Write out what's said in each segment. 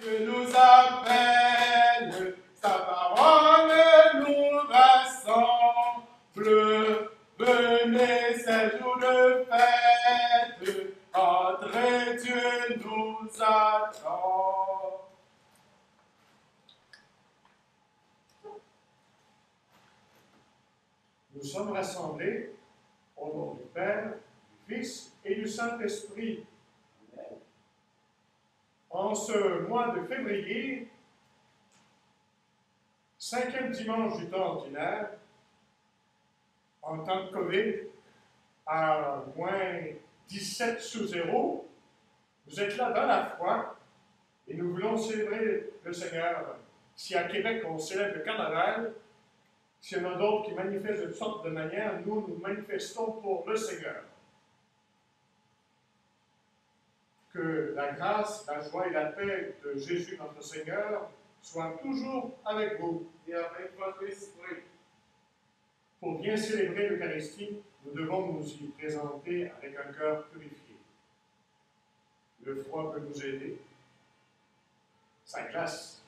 Dieu nous appelle, sa parole nous rassemble. Venez, c'est jour de fête, entrez, Dieu nous attend. Nous sommes rassemblés au nom du Père, du Fils et du Saint-Esprit. En ce mois de février, 5e dimanche du temps ordinaire, en temps de COVID, à moins 17 sous zéro, vous êtes là dans la foi et nous voulons célébrer le Seigneur. Si à Québec on célèbre le carnaval, s'il y en a d'autres qui manifestent de toutes sortes de manières, nous manifestons pour le Seigneur. Que la grâce, la joie et la paix de Jésus notre Seigneur soient toujours avec vous. Et avec votre esprit. Pour bien célébrer l'Eucharistie, nous devons nous y présenter avec un cœur purifié. Le froid peut nous aider. Ça glace.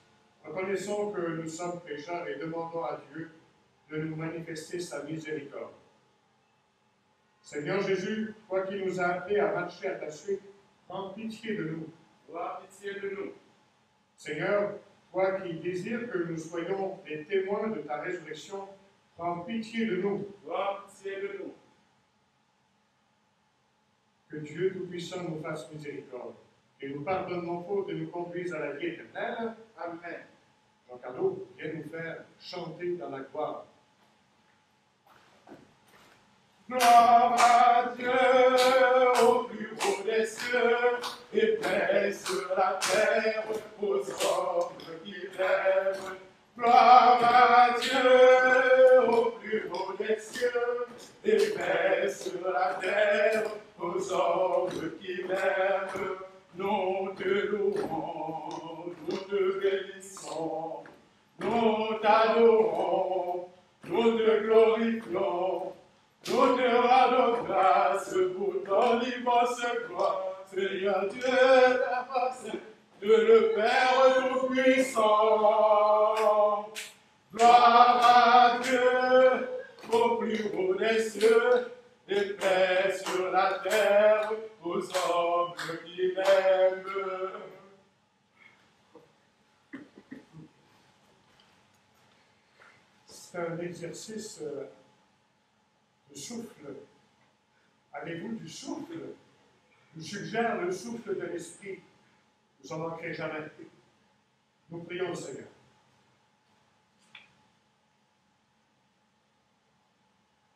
Reconnaissons que nous sommes pécheurs et demandons à Dieu de nous manifester sa miséricorde. Seigneur Jésus, toi qui nous as appelés à marcher à ta suite, prends pitié de nous. Sois pitié de nous. Seigneur, toi qui désires que nous soyons les témoins de ta résurrection, prends pitié de nous. Sois pitié de nous. Que Dieu Tout-Puissant nous fasse miséricorde et nous pardonne nos fautes et nous conduise à la vie éternelle. Amen. Jean Carlo vient nous faire chanter dans la gloire. Gloire à Dieu au plus haut des cieux et paix sur la terre aux hommes qui l'aiment. Gloire à Dieu au plus haut des cieux et paix sur la terre aux hommes qui l'aiment. Nous te louons, nous te bénissons, nous t'adorons, nous te glorifions. Nous te rendons grâce pour ton immense gloire, Seigneur Dieu, la face de le Père Tout-Puissant. Gloire à Dieu, au plus haut des cieux, et paix sur la terre, aux hommes qui l'aiment. C'est un exercice de souffle. Avez-vous du souffle? Je vous suggère le souffle de l'Esprit. Vous n'en manquerez jamais. Nous prions le Seigneur.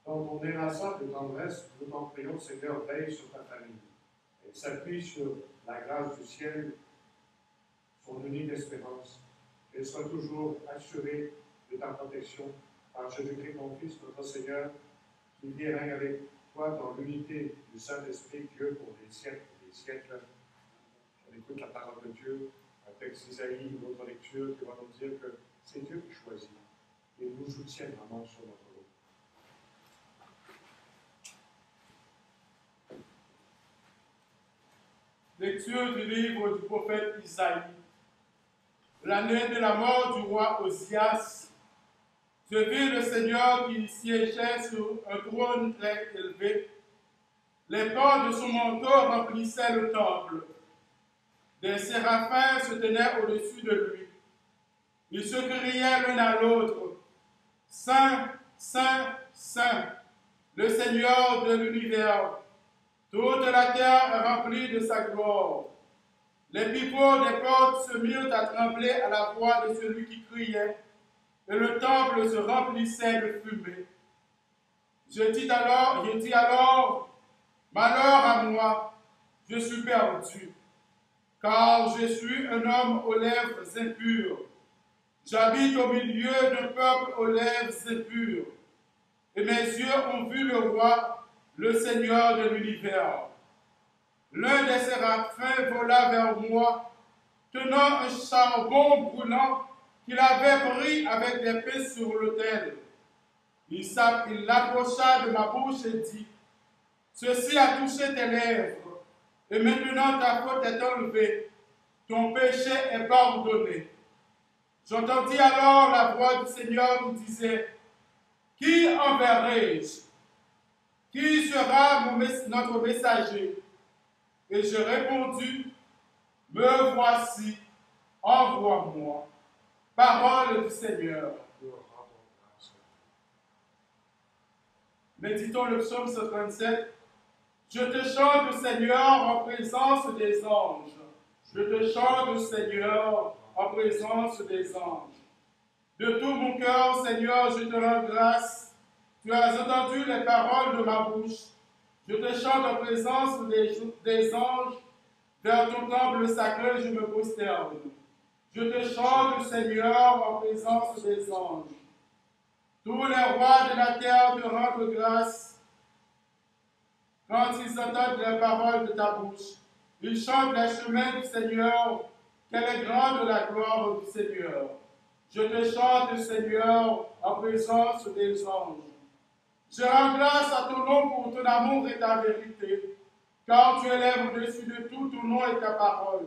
Dans ton inlassable tendresse, nous t'en prions, Seigneur, veille sur ta famille. Elle s'appuie sur la grâce du ciel, son unique espérance. Elle soit toujours assurée de ta protection par Jésus-Christ, ton Fils, notre Seigneur, qui vit et règne avec toi dans l'unité du Saint-Esprit, Dieu, pour des siècles et des siècles. On écoute la parole de Dieu, un texte d'Isaïe, une autre lecture qui va nous dire que c'est Dieu qui choisit et nous soutient vraiment sur notre route. Lecture du livre du prophète Isaïe. L'année de la mort du roi Osias, je vis le Seigneur qui siégeait sur un trône très élevé. Les cordes de son manteau remplissaient le temple. Des séraphins se tenaient au-dessus de lui. Ils se criaient l'un à l'autre, « Saint, Saint, Saint, le Seigneur de l'univers. Toute la terre est remplie de sa gloire. » Les pivots des portes se mirent à trembler à la voix de celui qui criait, et le temple se remplissait de fumée. Je dis alors, malheur à moi, je suis perdu, car je suis un homme aux lèvres impures. J'habite au milieu d'un peuple aux lèvres impures, et mes yeux ont vu le roi, le Seigneur de l'univers. L'un des séraphins vola vers moi, tenant un charbon brûlant qu'il avait pris avec des pinces sur l'autel. Il l'approcha de ma bouche et dit, « Ceci a touché tes lèvres, et maintenant ta faute est enlevée. ton péché est pardonné. J'entendis alors la voix du Seigneur qui disait, qui enverrai-je? Qui sera notre messager? Et j'ai répondu, me voici, envoie-moi. Parole du Seigneur. Méditons le psaume 137. Je te chante, Seigneur, en présence des anges. Je te chante, Seigneur, en présence des anges. De tout mon cœur, Seigneur, je te rends grâce. Tu as entendu les paroles de ma bouche. Je te chante en présence des anges. Vers ton temple sacré, je me prosterne. Je te chante, Seigneur, en présence des anges. Tous les rois de la terre te rendent grâce quand ils entendent les paroles de ta bouche. Ils chantent les chemins du Seigneur. Quelle est grande la gloire du Seigneur. Je te chante, Seigneur, en présence des anges. Je rends grâce à ton nom pour ton amour et ta vérité, car tu élèves au-dessus de tout ton nom et ta parole.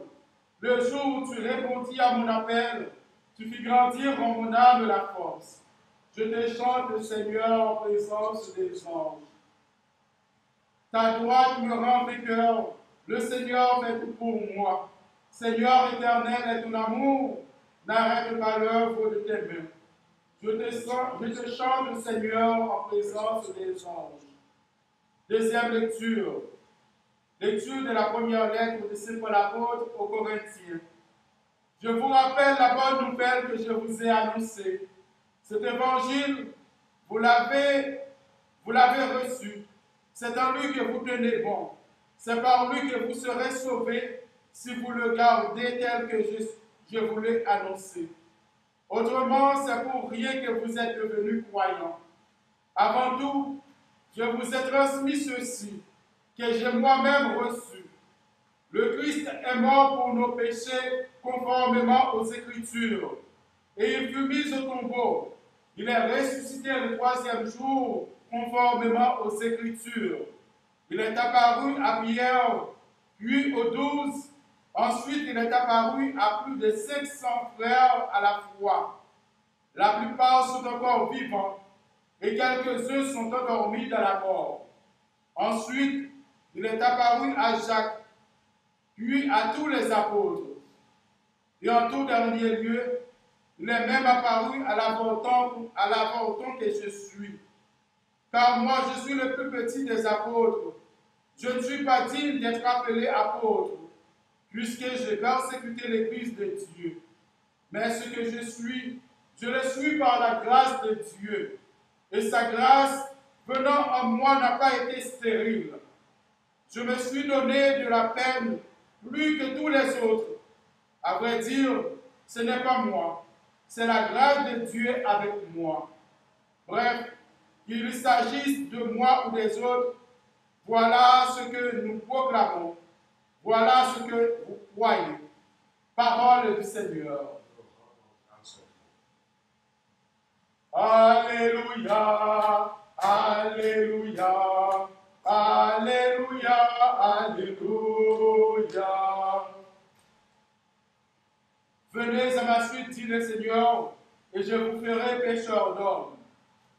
Le jour où tu répondis à mon appel, tu fis grandir en mon âme la force. Je te chante, Seigneur, en présence des anges. Ta droite me rend vainqueur. Le Seigneur fait tout pour moi. Seigneur éternel, et ton amour n'arrête pas l'œuvre de tes mains. Je te chante, Seigneur, en présence des anges. Deuxième lecture. Lecture de la première lettre de Saint Paul apôtre aux Corinthiens. Je vous rappelle la bonne nouvelle que je vous ai annoncée. Cet évangile, vous l'avez reçu. C'est en lui que vous tenez bon. C'est par lui que vous serez sauvés si vous le gardez tel que je vous l'ai annoncé. Autrement, c'est pour rien que vous êtes devenus croyants. Avant tout, je vous ai transmis ceci, que j'ai moi-même reçu. Le Christ est mort pour nos péchés conformément aux Écritures, et il fut mis au tombeau. Il est ressuscité le troisième jour conformément aux Écritures. Il est apparu à Pierre, puis aux 12. Ensuite, il est apparu à plus de 500 frères à la fois. La plupart sont encore vivants et quelques-uns sont endormis dans la mort. Ensuite, il est apparu à Jacques, puis à tous les apôtres. Et en tout dernier lieu, il est même apparu à l'avorton que je suis. Car moi, je suis le plus petit des apôtres. Je ne suis pas digne d'être appelé apôtre, puisque j'ai persécuté l'Église de Dieu. Mais ce que je suis, je le suis par la grâce de Dieu. Et sa grâce, venant en moi, n'a pas été stérile. Je me suis donné de la peine plus que tous les autres. À vrai dire, ce n'est pas moi, c'est la grâce de Dieu avec moi. Bref, qu'il s'agisse de moi ou des autres, voilà ce que nous proclamons. Voilà ce que vous croyez. Parole du Seigneur. Alléluia, Alléluia, Alléluia, Alléluia. Venez à ma suite, dit le Seigneur, et je vous ferai pécheurs d'hommes.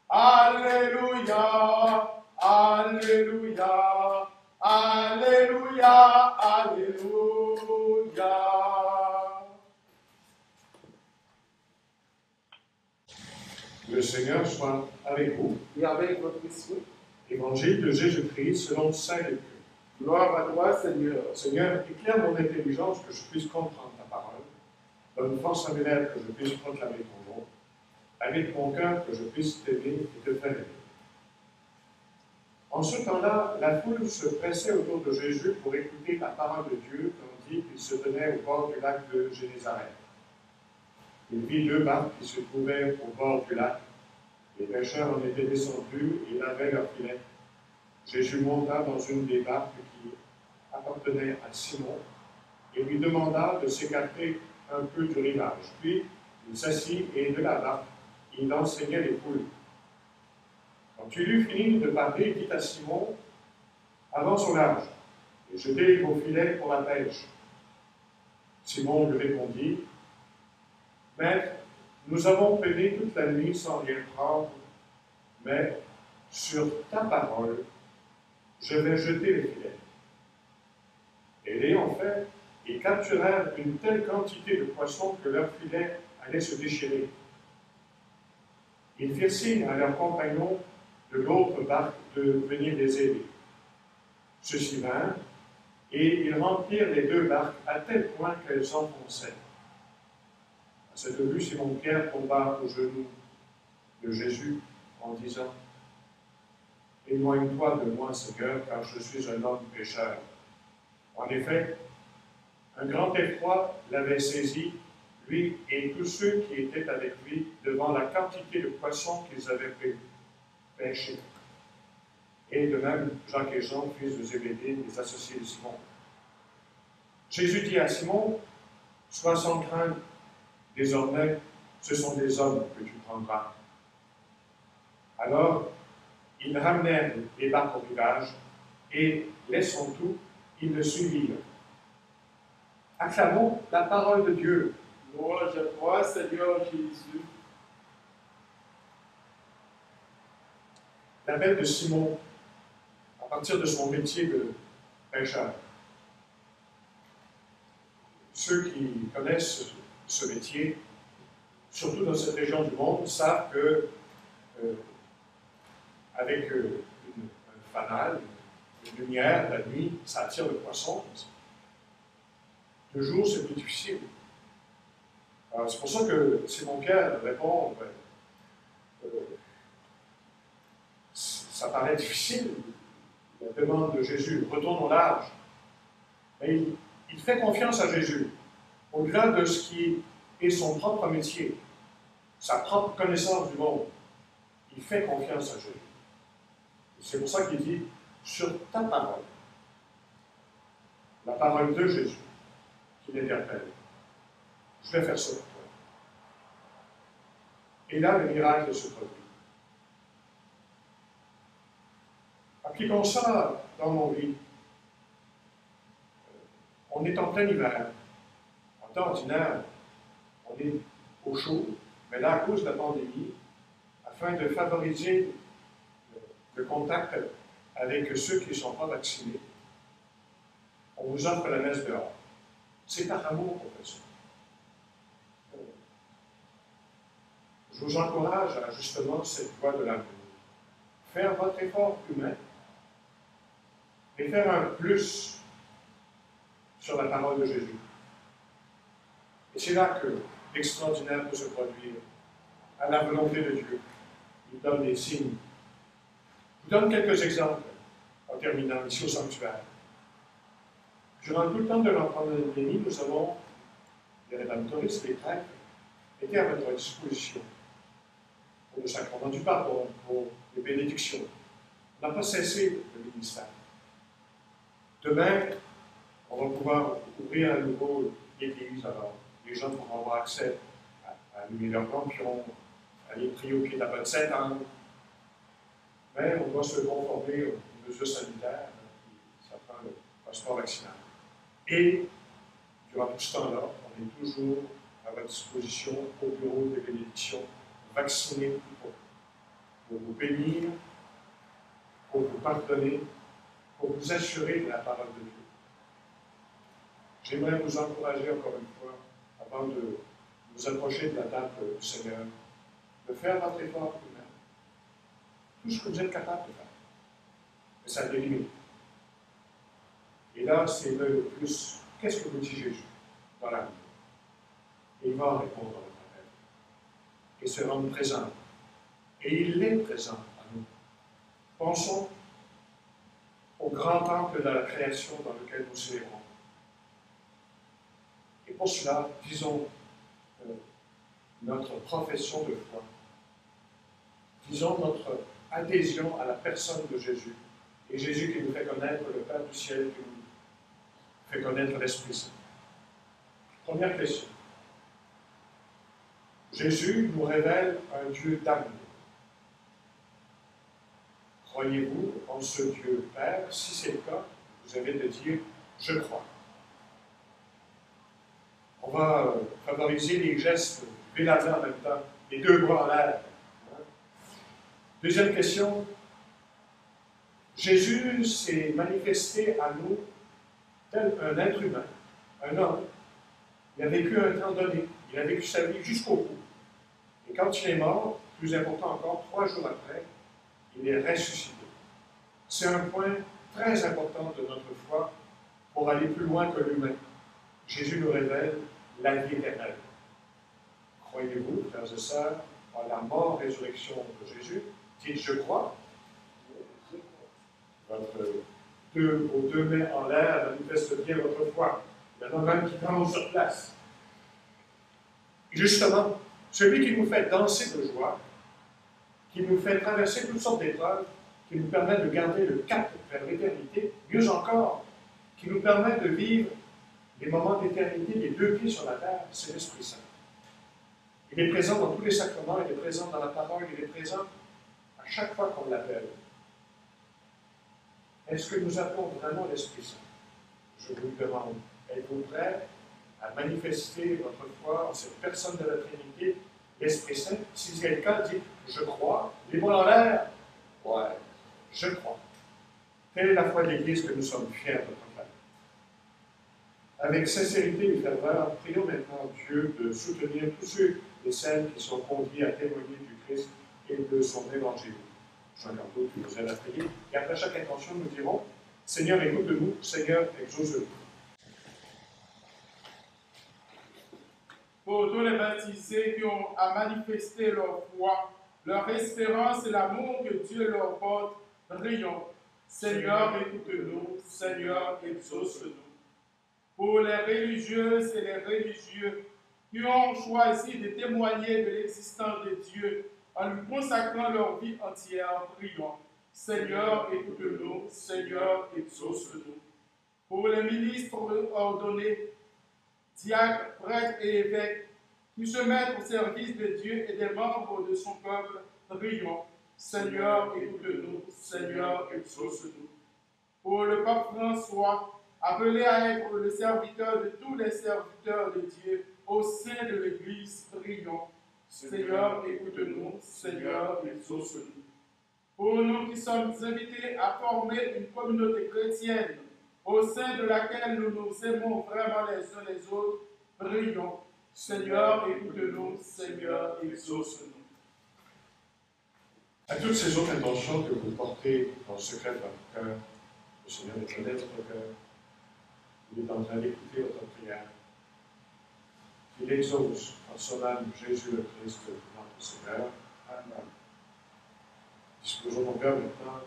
Alléluia, Alléluia, Alléluia, Alléluia. Le Seigneur soit avec vous. Et avec votre esprit. Évangile de Jésus-Christ selon Saint Luc. Gloire à toi, Seigneur. Seigneur, éclaire mon intelligence que je puisse comprendre ta parole. Donne force à mes lèvres que je puisse proclamer ton nom. Avec mon cœur que je puisse t'aimer et te faire aimer. En ce temps-là, la foule se pressait autour de Jésus pour écouter la parole de Dieu, tandis qu'il se tenait au bord du lac de Génézareth. Il vit 2 barques qui se trouvaient au bord du lac. Les pêcheurs en étaient descendus et lavaient leurs filets. Jésus monta dans une des barques qui appartenait à Simon et lui demanda de s'écarter un peu du rivage. Puis, il s'assit et de la barque, il enseignait les foules. Quand il eut fini de parler, il dit à Simon, « Avance au large et jetez vos filets pour la pêche. » Simon lui répondit, Maître, nous avons peiné toute la nuit sans rien prendre, mais sur ta parole, je vais jeter les filets. Et l'ayant fait, ils capturèrent une telle quantité de poissons que leur filet allait se déchirer. Ils firent signe à leurs compagnons de l'autre barque de venir les aider. Ceux-ci vinrent, et ils remplirent les deux barques à tel point qu'elles s'enfonçaient. À cette vue, Simon-Pierre tomba aux genoux de Jésus en disant, Éloigne-toi de moi, Seigneur, car je suis un homme pécheur. En effet, un grand effroi l'avait saisi, lui et tous ceux qui étaient avec lui, devant la quantité de poissons qu'ils avaient pêchés. Et de même, Jacques et Jean, fils de Zébédée, les associés de Simon. Jésus dit à Simon, sois sans crainte, désormais, ce sont des hommes que tu prendras. Alors, ils ramenèrent les barques au rivage, et, laissant tout, ils le suivirent. Acclamons la parole de Dieu. Louange à toi, Seigneur Jésus. L'appel de Simon, à partir de son métier de pêcheur. Ceux qui connaissent ce métier, surtout dans cette région du monde, savent que avec un fanal, une lumière, la nuit, ça attire le poisson. De jour, c'est plus difficile. C'est pour ça que Simon-Pierre répond, ça paraît difficile, la demande de Jésus, retourne au large. Mais il fait confiance à Jésus, au-delà de ce qui est son propre métier, sa propre connaissance du monde. Il fait confiance à Jésus. C'est pour ça qu'il dit, sur ta parole, la parole de Jésus, qui l'interpelle. Je vais faire ça pour toi. Et là, le miracle se produit. Appliquons ça dans nos vies. On est en plein hiver. En temps ordinaire, on est au chaud, mais là, à cause de la pandémie, afin de favoriser le contact avec ceux qui ne sont pas vaccinés, on vous offre la messe dehors. C'est par amour qu'on fait ça. Je vous encourage à justement cette voie de l'amour. Faire votre effort humain et faire un plus sur la parole de Jésus. Et c'est là que l'extraordinaire peut se produire, à la volonté de Dieu. Il donne des signes. Je vous donne quelques exemples en terminant ici au sanctuaire. Durant tout le temps de la pandémie, nous avons, les rédemptoristes, les prêtres, été à votre disposition pour le sacrement du pardon, pour les bénédictions. On n'a pas cessé le ministère. Demain, on va pouvoir ouvrir à nouveau l'église. Alors, les gens pourront avoir accès à allumer leurs lampions, à aller prier au pied de la bonne Sainte-Anne. Mais on doit se conformer aux mesures sanitaires, ça prend le passeport vaccinal. Et, durant tout ce temps-là, on est toujours à votre disposition au bureau des bénédictions, vaccinés pour vous bénir, pour vous pardonner, pour vous assurer de la parole de Dieu. J'aimerais vous encourager encore une fois, avant de vous approcher de la table du Seigneur, de faire votre effort humain. Tout ce que vous êtes capable de faire. Mais ça a des limites. Et là, c'est le plus. Qu'est-ce que vous dit Jésus dans la vie? Et il va répondre à votre appel. Et se rendre présent. Et il est présent à nous. Pensons au grand temple de la création dans lequel nous célébrons. Et pour cela, disons notre profession de foi. Disons notre adhésion à la personne de Jésus. Et Jésus qui nous fait connaître le Père du ciel, qui nous fait connaître l'Esprit Saint. Première question. Jésus nous révèle un Dieu d'amour. Croyez-vous en ce Dieu Père? Si c'est le cas, vous avez de dire « Je crois ». On va favoriser les gestes, lever la main en même temps, les deux bras en l'air. Deuxième question. Jésus s'est manifesté à nous tel un être humain, un homme. Il a vécu un temps donné. Il a vécu sa vie jusqu'au bout. Et quand il est mort, plus important encore, 3 jours après, il est ressuscité. C'est un point très important de notre foi pour aller plus loin que l'humain. Jésus nous révèle la vie éternelle. Croyez-vous, frères et sœurs, à la mort-résurrection de Jésus? Dites, je crois. Vos deux mains en l'air manifestent bien votre foi. Il y en a même qui dansent sur place. Justement, celui qui nous fait danser de joie, qui nous fait traverser toutes sortes d'épreuves, qui nous permet de garder le cap vers l'éternité, mieux encore, qui nous permet de vivre des moments d'éternité les deux pieds sur la terre, c'est l'Esprit Saint. Il est présent dans tous les sacrements, il est présent dans la parole, il est présent à chaque fois qu'on l'appelle. Est-ce que nous appelons vraiment l'Esprit Saint? Je vous le demande. Êtes-vous prêts à manifester votre foi en cette personne de la Trinité, l'Esprit Saint? Si quelqu'un dit « je crois », les bras en l'air, ouais, je crois. Telle est la foi de l'Église que nous sommes fiers de proclamer. Avec sincérité et ferveur, prions maintenant Dieu de soutenir tous ceux et celles qui sont conduits à témoigner du Christ et de son évangile. Jean Cardo qui nous aide à prier. Et après chaque intention, nous dirons « Seigneur, écoute-nous, Seigneur, exauce-nous ». Pour tous les baptisés qui ont à manifester leur foi, leur espérance et l'amour que Dieu leur porte, prions. Seigneur, écoute-nous, Seigneur, exauce-nous. Pour les religieuses et les religieux qui ont choisi de témoigner de l'existence de Dieu en lui consacrant leur vie entière, prions. Seigneur, écoute-nous, Seigneur, exauce-nous. Pour les ministres ordonnés, diacres, prêtres et évêques qui se mettent au service de Dieu et des membres de son peuple, prions. Seigneur, écoute-nous, Seigneur, exauce-nous. Pour le pape François, appelé à être le serviteur de tous les serviteurs de Dieu au sein de l'Église, prions. Seigneur, écoute-nous, Seigneur, exauce-nous. Pour nous qui sommes invités à former une communauté chrétienne au sein de laquelle nous nous aimons vraiment les uns les autres, prions. Seigneur, écoute-nous, Seigneur, exauce-nous. À toutes ces autres intentions que vous portez dans le secret de votre cœur, le Seigneur est connaît votre cœur. Il est en train d'écouter votre prière. Il exauce en son âme Jésus le Christ, notre Seigneur. Amen. Disposons nos cœurs maintenant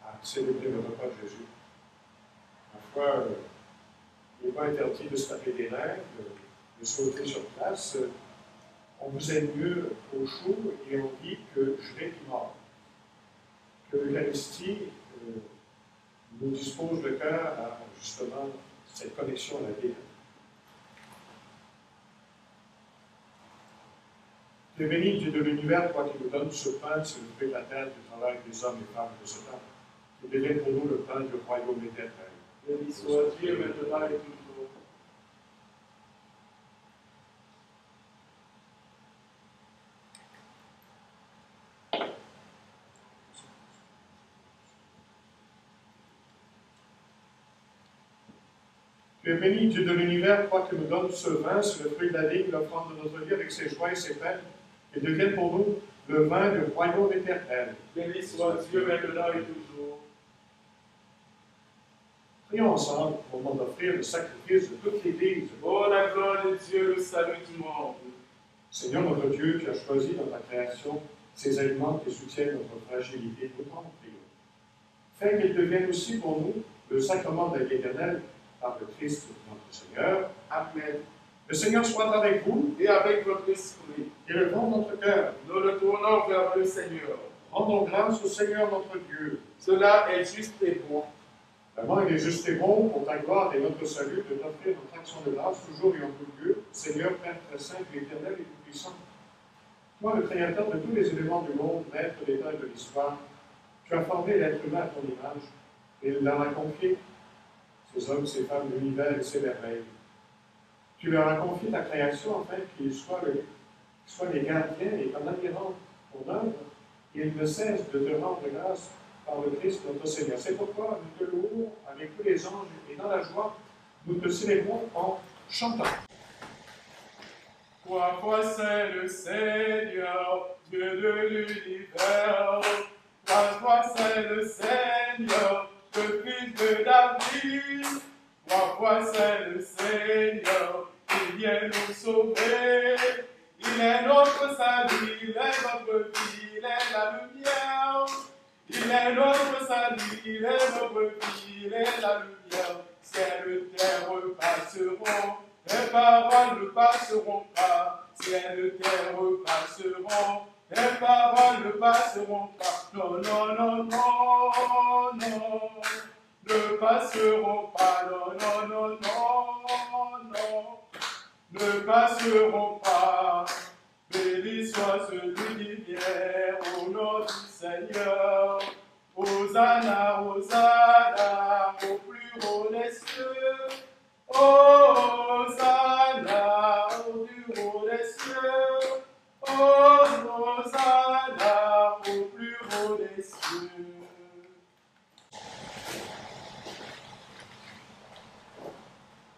à célébrer le repas de Jésus. Ma foi, il n'est pas interdit de se taper des nerfs, de sauter sur place. On vous aime mieux au chaud et on dit que je vais être mort. Que l'Eucharistie nous dispose le cœur à justement cette connexion à la vie. Tu es béni, Dieu de l'univers, toi qui nous donnes ce pain, c'est le fruit de la terre, du travail des hommes et femmes de ce temps. Tu deviens pour nous le pain du royaume éternel. Béni soit Dieu maintenant et toujours. Tu es béni, Dieu de l'univers, toi qui nous donnes ce vin, c'est le fruit de la vigne, l'offrande de notre vie avec ses joies et ses peines, et devienne pour nous le vin du royaume éternel. Béni soit Dieu maintenant et toujours. Prions ensemble au moment d'offrir le sacrifice de toute l'Église. Oh, la gloire de Dieu, le salut du monde. Seigneur notre Dieu, tu as choisi dans ta création ces aliments qui soutiennent notre fragilité, nous t'en prions. Fais qu'ils deviennent aussi pour nous le sacrement de la vie éternelle par le Christ notre Seigneur. Amen. Le Seigneur soit avec vous Et avec votre esprit, élevons notre cœur. nous le tournons vers le Seigneur. Rendons grâce au Seigneur notre Dieu. Cela est juste et bon. Vraiment, il est juste et bon pour ta gloire et notre salut de t'offrir notre action de grâce toujours et en tout lieu, Seigneur, Père très saint, éternel et tout-puissant. Toi, le Créateur de tous les éléments du monde, Maître des temps et de l'histoire, tu as formé l'être humain à ton image et il leur a confié, ces hommes, ces femmes, l'univers et ses merveilles. Tu leur as confié ta création afin qu'ils soient les gardiens et en admirant ton œuvre, ils ne cessent de te rendre grâce par le Christ notre Seigneur. C'est pourquoi nous te louons avec tous les anges et dans la joie, nous te célébrons en chantant. Trois fois c'est le Seigneur, Dieu de l'univers. Trois fois c'est le Seigneur, le Fils de David. Trois fois c'est le Seigneur, il vient nous sauver. Il est notre salut, il est notre vie, il est la lumière. Il est notre salut, il est notre vie, il est la lumière. Ciel et terre passeront, les paroles ne passeront pas. Ciel et terre passeront, les paroles ne passeront pas. Non, non, non, non, non, ne passeront pas. Non, non, non, non, non, ne passeront pas. Béni soit celui qui vient au nom du Seigneur. Hosanna, Hosanna, au plus haut des cieux. Hosanna, au plus haut des cieux. Hosanna, au plus haut des cieux.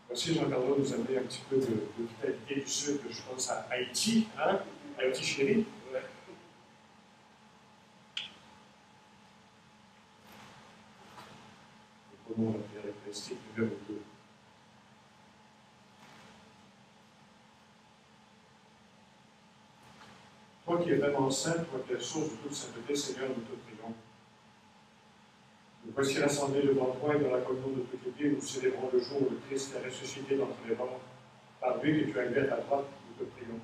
Voici, Jean-Carlo nous amener un petit peu de vitalité du Sud, je pense à Haïti, hein? Haïti chérie. Ouais. Et prenons la caractéristique numéro 2. Toi qui es vraiment saint, toi qui es la source de toute sainteté, Seigneur, nous te prions. Nous voici rassemblés devant toi et dans la communion de toute l'Église, nous célébrons le jour où le Christ est ressuscité d'entre les morts. Par lui que tu as mis à ta droite, nous te prions.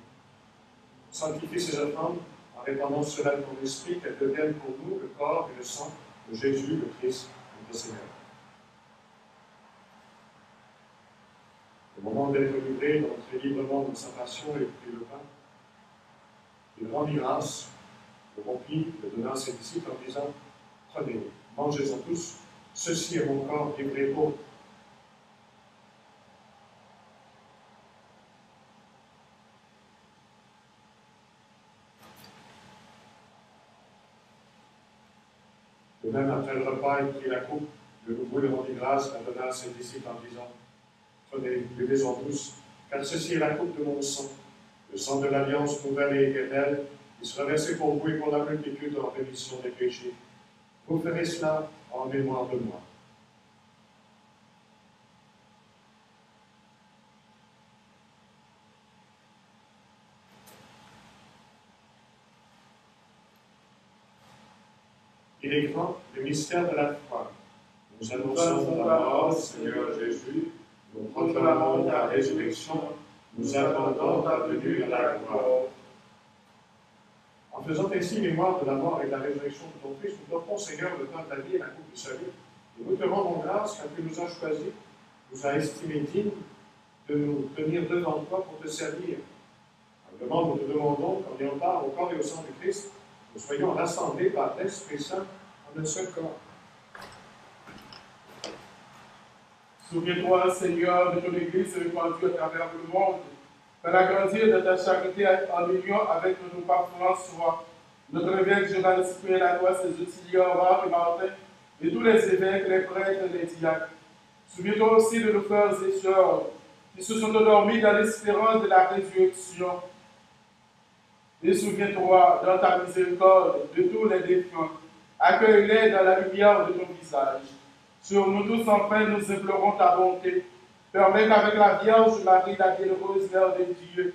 Sanctifie ces offrandes en répandant cela de ton esprit, qu'elles deviennent pour nous le corps et le sang de Jésus, le Christ, notre Seigneur. Au moment d'être livré, d'entrer librement dans sa passion et de prier le pain, il rendit grâce, le rompit, le donna à ses disciples en disant « Prenez, mangez-en tous, ceci est mon corps livré pour vous. » De même, après le repas, il prit la coupe, de nouveau il rendit grâce, la donna à ses disciples en disant « Prenez, buvez-en tous, car ceci est la coupe de mon sang, le sang de l'alliance nouvelle et éternelle, qui sera versé pour vous et pour la multitude en rémission des péchés. Vous ferez cela en mémoire de moi. » Il est grand, le mystère de la foi. Nous annonçons ta mort, Seigneur Jésus, nous proclamons ta résurrection, nous attendons ta venue à la gloire. En faisant ainsi mémoire de la mort et de la résurrection de ton Fils, nous offrons, Seigneur, le pain de la vie et la coupe du salut. Et nous te rendons grâce car tu nous as choisis, nous as estimés dignes de nous tenir devant toi pour te servir. Humblement, nous te demandons qu'en ayant part au corps et au sang du Christ, nous soyons rassemblés par l'Esprit Saint en un seul corps. Souviens-toi, Seigneur, de ton Église répandue à travers le monde. Fais-la grandir de ta charité en union avec notre parfum soi. Notre évêque général Cyprien Lanois, ses auxiliaires Omar et Martin, et tous les évêques, les prêtres et les diacres. Souviens-toi aussi de nos frères et sœurs qui se sont endormis dans l'espérance de la résurrection. Et souviens-toi, dans ta miséricorde, de tous les défunts. Accueille-les dans la lumière de ton visage. Sur nous tous, enfin, nous implorons ta bonté. Permets qu'avec la Vierge Marie, la bienheureuse Mère de Dieu,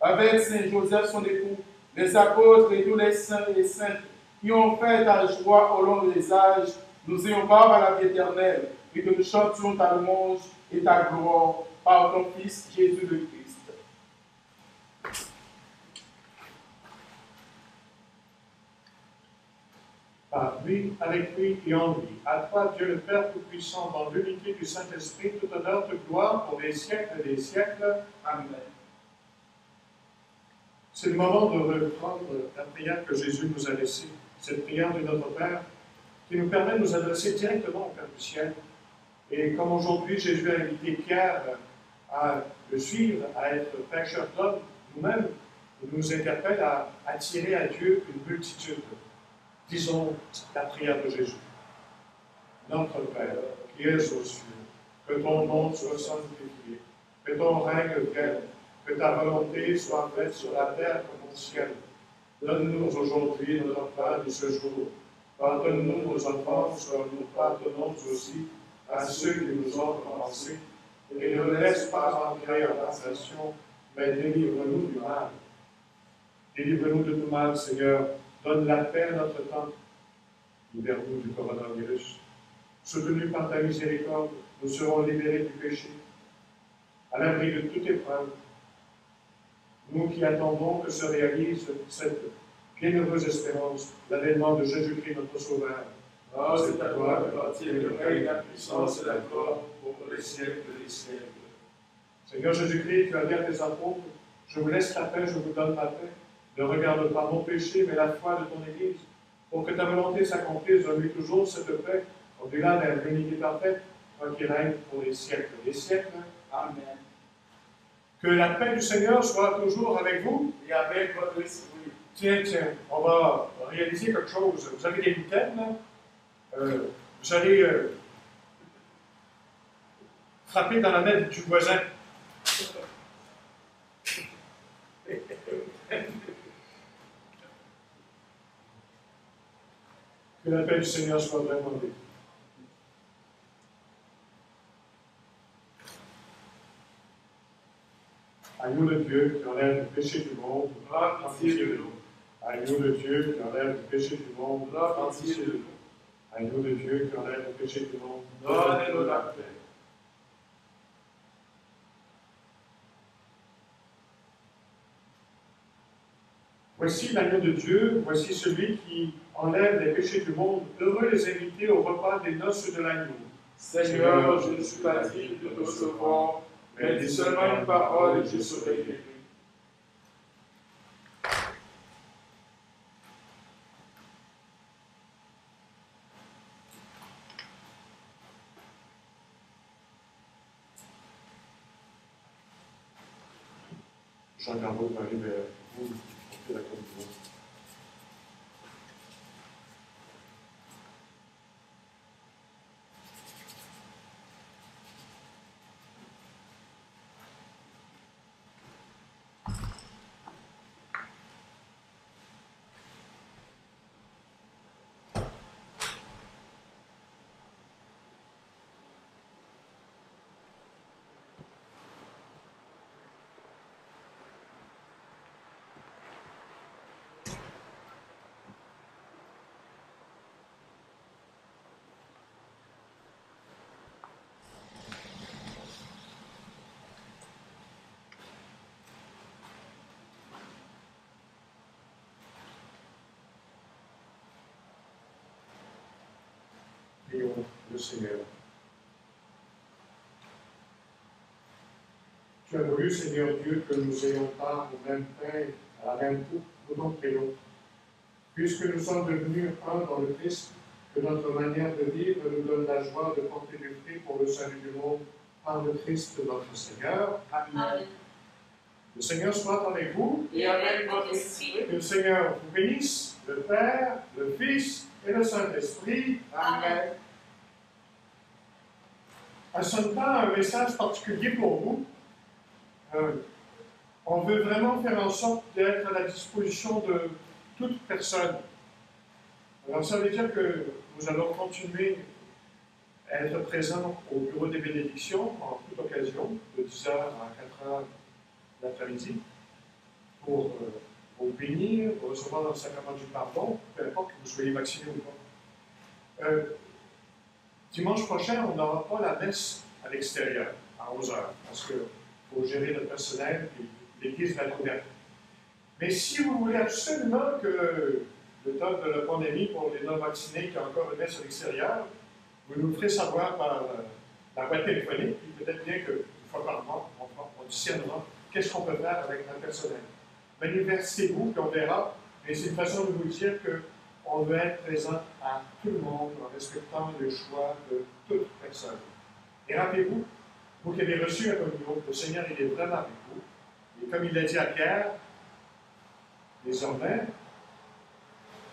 avec Saint Joseph, son époux, les apôtres et tous les saints et saintes qui ont fait ta joie au long des âges, nous ayons part à la vie éternelle et que nous chantions ta louange et ta gloire par ton Fils Jésus le Christ. Par lui, avec lui et en lui, à toi, Dieu le Père Tout-Puissant, dans l'unité du Saint-Esprit, tout honneur, toute gloire, pour les siècles des siècles. Amen. C'est le moment de reprendre la prière que Jésus nous a laissée, cette prière de notre Père, qui nous permet de nous adresser directement au Père du ciel. Et comme aujourd'hui, Jésus a invité Pierre à le suivre, à être pêcheurs d'hommes nous-mêmes, nous interpelle à attirer à Dieu une multitude. Disons la prière de Jésus. Notre Père, qui es aux cieux, que ton nom soit sanctifié, que ton règne vienne, que ta volonté soit faite sur la terre comme au ciel. Donne-nous aujourd'hui notre pain de ce jour. Pardonne-nous nos offenses, comme nous pardonnons aussi à ceux qui nous ont offensés. Et ne nous laisse pas entrer en tentation, mais délivre-nous du mal. Délivre-nous de tout mal, Seigneur. Donne la paix à notre temps. Libère-nous du coronavirus. Soutenus par ta miséricorde, nous serons libérés du péché, à l'abri de toute épreuve. Nous qui attendons que se réalise cette bienheureuse espérance, l'avènement de Jésus-Christ, notre Sauveur. Oh, c'est à toi de bâtir le règne, la puissance et la gloire pour les siècles des siècles. Seigneur Jésus-Christ, tu as dit à tes apôtres, je vous laisse la paix, je vous donne la paix. Ne regarde pas mon péché, mais la foi de ton Église. Pour que ta volonté s'accomplisse, donne-lui toujours cette paix, au-delà de l'unité parfaite, toi qui règne pour les siècles des siècles. Amen. Que la paix du Seigneur soit toujours avec vous. Et avec votre esprit. Tiens, on va réaliser quelque chose. Vous avez des mitaines, là? Vous allez frapper dans la main du voisin. Que la paix du Seigneur soit vraiment avec vous. Agneau de Dieu qui enlève le péché du monde, Prends pitié de nous. Agneau de Dieu qui enlève le péché du monde, Prends pitié de nous. Agneau de Dieu qui enlève le péché du monde, Donnez-nous la paix. Voici l'agneau de Dieu, voici celui qui enlève les péchés du monde. Heureux les invités au repas des noces de l'agneau. Seigneur, je ne suis pas digne de te recevoir, mais dis seulement une parole et je serai guéri. Jean Carreau va aller vers vous pour faire la communion. Prions le Seigneur. Tu as voulu, Seigneur Dieu, que nous ayons part au même pain, à la même coupe, nous t'en prions. Puisque nous sommes devenus un dans le Christ, que notre manière de vivre nous donne la joie de porter du fruit pour le salut du monde par le Christ notre Seigneur. Amen. Le Seigneur soit avec vous. Et avec votre esprit. Que le Seigneur vous bénisse, le Père, le Fils et le Saint-Esprit. Amen. À ce temps, un message particulier pour vous. On veut vraiment faire en sorte d'être à la disposition de toute personne. Alors, ça veut dire que nous allons continuer à être présents au bureau des bénédictions en toute occasion, de 10h à 4h l'après-midi, pour vous bénir, pour recevoir le sacrement du pardon, peu importe que vous soyez vacciné ou pas. Dimanche prochain, on n'aura pas la messe à l'extérieur, à 11h, parce qu'il faut gérer le personnel et l'église va être ouverte. Mais si vous voulez absolument que le temps de la pandémie pour les non-vaccinés qui ont encore une messe à l'extérieur, vous nous ferez savoir par la voie téléphonique, puis peut-être bien qu'une fois par mois, on discernera qu'est-ce qu'on peut faire avec notre personnel. Manifestez-vous, puis on verra, mais c'est une façon de vous dire qu'on veut être présent à tout le monde en respectant le choix de toute personne. Et rappelez-vous, Vous qui avez reçu un communion, le Seigneur, il est vraiment avec vous. Et comme il l'a dit à Pierre, désormais,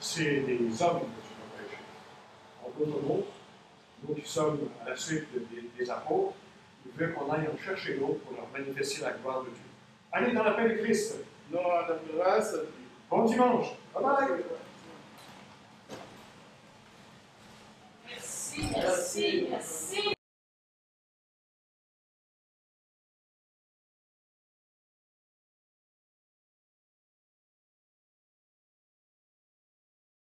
c'est des hommes que tu dois prêcher. En d'autres mots, nous qui sommes à la suite des apôtres, il veut qu'on aille en chercher d'autres pour leur manifester la gloire de Dieu. Allez dans la paix de Christ. Non, la grâce. Bon dimanche. Bye bye. Merci, merci, merci.